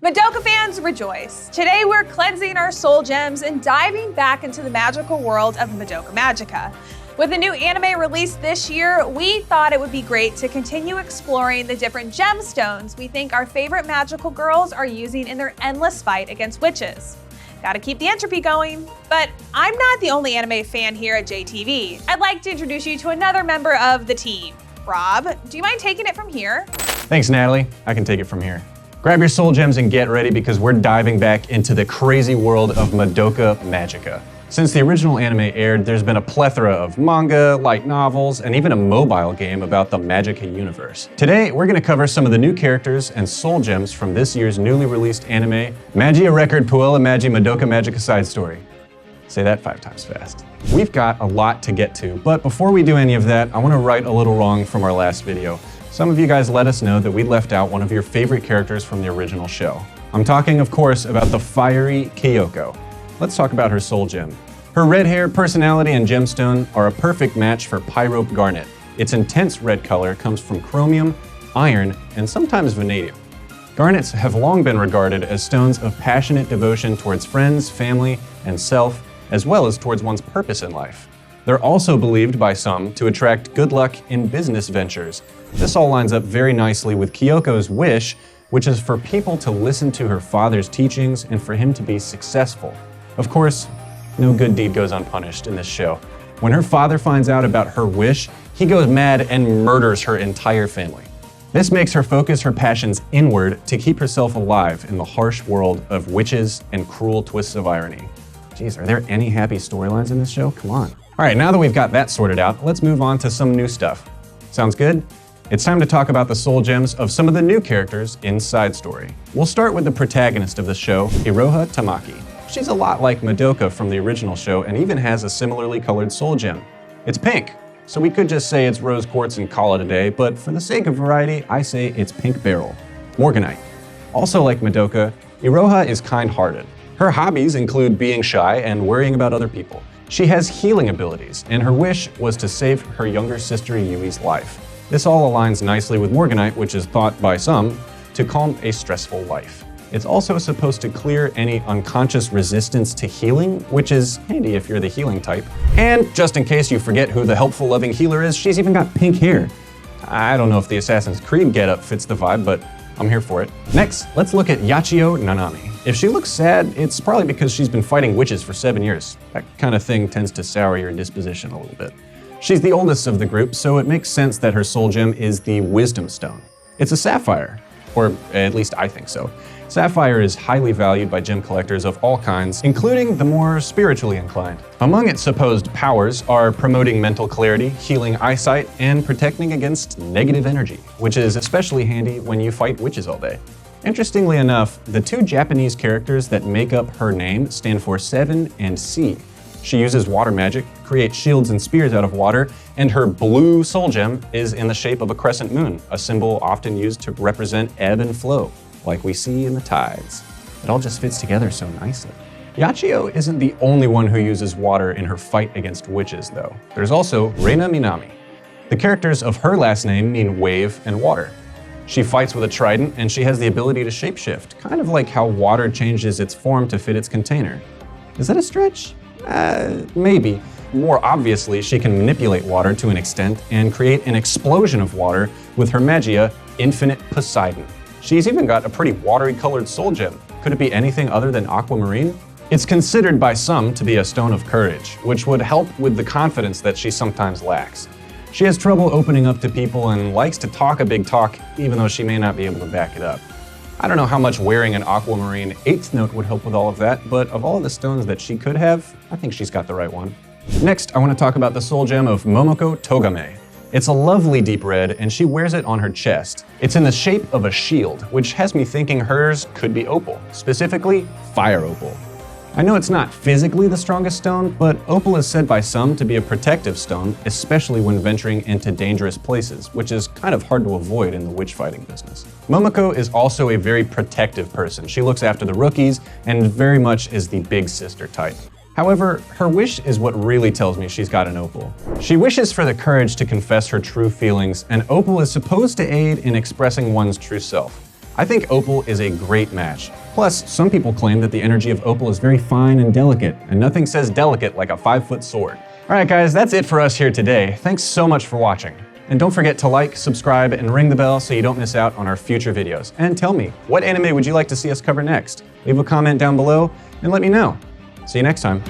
Madoka fans, rejoice! Today we're cleansing our soul gems and diving back into the magical world of Madoka Magica. With a new anime released this year, we thought it would be great to continue exploring the different gemstones we think our favorite magical girls are using in their endless fight against witches. Gotta keep the entropy going. But I'm not the only anime fan here at JTV. I'd like to introduce you to another member of the team. Rob, do you mind taking it from here? Thanks, Natalie. I can take it from here. Grab your soul gems and get ready because we're diving back into the crazy world of Madoka Magica. Since the original anime aired, there's been a plethora of manga, light novels, and even a mobile game about the Magica universe. Today, we're going to cover some of the new characters and soul gems from this year's newly released Anime Magia Record Puella Madoka Magica side story. Say that 5 times fast. We've got a lot to get to, but before we do any of that, I want to right a little wrong from our last video. Some of you guys let us know that we left out one of your favorite characters from the original show. I'm talking, of course, about the fiery Kyoko. Let's talk about her soul gem. Her red hair, personality, and gemstone are a perfect match for pyrope garnet. Its intense red color comes from chromium, iron, and sometimes vanadium. Garnets have long been regarded as stones of passionate devotion towards friends, family, and self, as well as towards one's purpose in life. They're also believed by some to attract good luck in business ventures. This all lines up very nicely with Kyoko's wish, which is for people to listen to her father's teachings and for him to be successful. Of course, no good deed goes unpunished in this show. When her father finds out about her wish, he goes mad and murders her entire family. This makes her focus her passions inward to keep herself alive in the harsh world of witches and cruel twists of irony. Geez, are there any happy storylines in this show? Come on. All right, now that we've got that sorted out, let's move on to some new stuff. Sounds good? It's time to talk about the soul gems of some of the new characters in Side Story. We'll start with the protagonist of the show, Iroha Tamaki. She's a lot like Madoka from the original show and even has a similarly colored soul gem. It's pink, so we could just say it's rose quartz and call it a day, but for the sake of variety, I say it's pink beryl, morganite. Also like Madoka, Iroha is kind-hearted. Her hobbies include being shy and worrying about other people. She has healing abilities, and her wish was to save her younger sister Yui's life. This all aligns nicely with morganite, which is thought by some to calm a stressful life. It's also supposed to clear any unconscious resistance to healing, which is handy if you're the healing type. And just in case you forget who the helpful, loving healer is, she's even got pink hair. I don't know if the Assassin's Creed getup fits the vibe, but I'm here for it. Next, let's look at Yachiyo Nanami. If she looks sad, it's probably because she's been fighting witches for 7 years. That kind of thing tends to sour your disposition a little bit. She's the oldest of the group, so it makes sense that her soul gem is the Wisdom Stone. It's a sapphire, or at least I think so. Sapphire is highly valued by gem collectors of all kinds, including the more spiritually inclined. Among its supposed powers are promoting mental clarity, healing eyesight, and protecting against negative energy, which is especially handy when you fight witches all day. Interestingly enough, the 2 Japanese characters that make up her name stand for Seven and Sea. She uses water magic, creates shields and spears out of water, and her blue soul gem is in the shape of a crescent moon, a symbol often used to represent ebb and flow, like we see in the tides. It all just fits together so nicely. Yachiyo isn't the only one who uses water in her fight against witches, though. There's also Reina Minami. The characters of her last name mean wave and water. She fights with a trident, and she has the ability to shapeshift, kind of like how water changes its form to fit its container. Is that a stretch? Maybe. More obviously, she can manipulate water to an extent and create an explosion of water with her magia, Infinite Poseidon. She's even got a pretty watery colored soul gem. Could it be anything other than aquamarine? It's considered by some to be a stone of courage, which would help with the confidence that she sometimes lacks. She has trouble opening up to people and likes to talk a big talk, even though she may not be able to back it up. I don't know how much wearing an aquamarine 8th note would help with all of that, but of all the stones that she could have, I think she's got the right one. Next, I want to talk about the soul gem of Momoko Togame. It's a lovely deep red, and she wears it on her chest. It's in the shape of a shield, which has me thinking hers could be opal, specifically fire opal. I know it's not physically the strongest stone, but opal is said by some to be a protective stone, especially when venturing into dangerous places, which is kind of hard to avoid in the witch fighting business. Momoko is also a very protective person. She looks after the rookies and very much is the big sister type. However, her wish is what really tells me she's got an opal. She wishes for the courage to confess her true feelings, and opal is supposed to aid in expressing one's true self. I think opal is a great match. Plus, some people claim that the energy of opal is very fine and delicate, and nothing says delicate like a 5-foot sword. All right, guys, that's it for us here today. Thanks so much for watching. And don't forget to like, subscribe, and ring the bell so you don't miss out on our future videos. And tell me, what anime would you like to see us cover next? Leave a comment down below and let me know. See you next time.